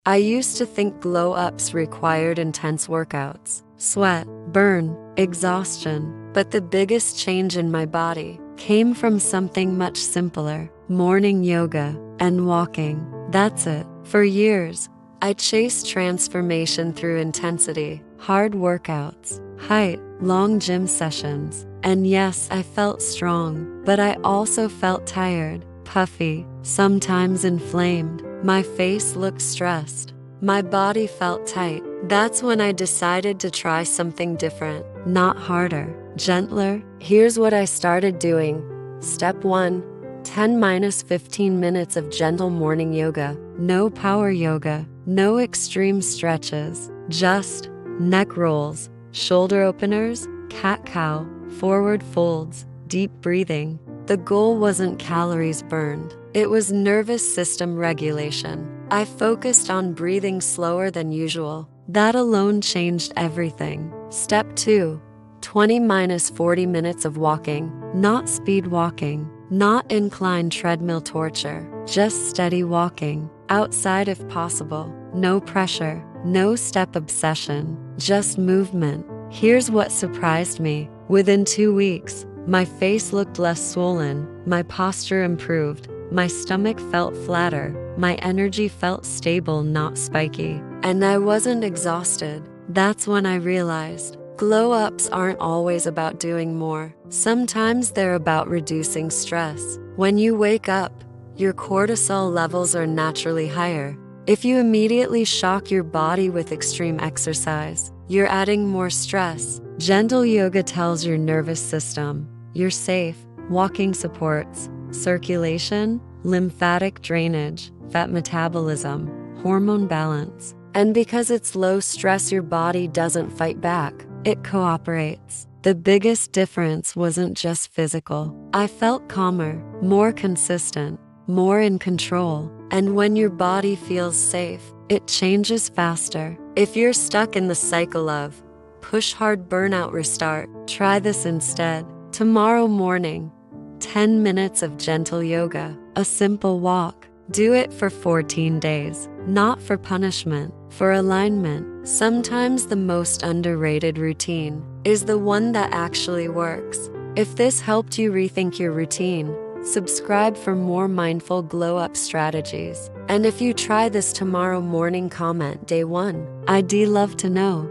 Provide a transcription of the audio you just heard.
I used to think glow ups required intense workouts, sweat, burn, exhaustion, but the biggest change in my body came from something much simpler: morning yoga and walking. That's it. For years, I chased transformation through intensity, hard workouts, height, long gym sessions. And yes, I felt strong, but I also felt tired, puffy, sometimes inflamed. My face looked stressed. My body felt tight. That's when I decided to try something different, not harder, gentler. Here's what I started doing. Step 1. 10-15 minutes of gentle morning yoga. No power yoga, no extreme stretches, just neck rolls, shoulder openers, cat-cow, forward folds, deep breathing. The goal wasn't calories burned. It was nervous system regulation. I focused on breathing slower than usual. That alone changed everything. Step 2. 20-40 minutes of walking, not speed walking, not incline treadmill torture, just steady walking, outside if possible. No pressure, no step obsession, just movement. Here's what surprised me. Within 2 weeks, my face looked less swollen, my posture improved, my stomach felt flatter, my energy felt stable, not spiky, and I wasn't exhausted. That's when I realized glow ups aren't always about doing more. Sometimes they're about reducing stress. When you wake up, your cortisol levels are naturally higher. If you immediately shock your body with extreme exercise, you're adding more stress. Gentle yoga tells your nervous system you're safe. Walking supports circulation, lymphatic drainage, fat metabolism, hormone balance. And because it's low stress, your body doesn't fight back, it cooperates. The biggest difference wasn't just physical. I felt calmer, more consistent, more in control. And when your body feels safe, it changes faster. If you're stuck in the cycle of push hard, burnout, restart, try this instead. Tomorrow morning, 10 minutes of gentle yoga, a simple walk. Do it for 14 days, not for punishment, for alignment. Sometimes the most underrated routine is the one that actually works. If this helped you rethink your routine, subscribe for more mindful glow up strategies. And if you try this tomorrow morning, comment day 1. I'd love to know.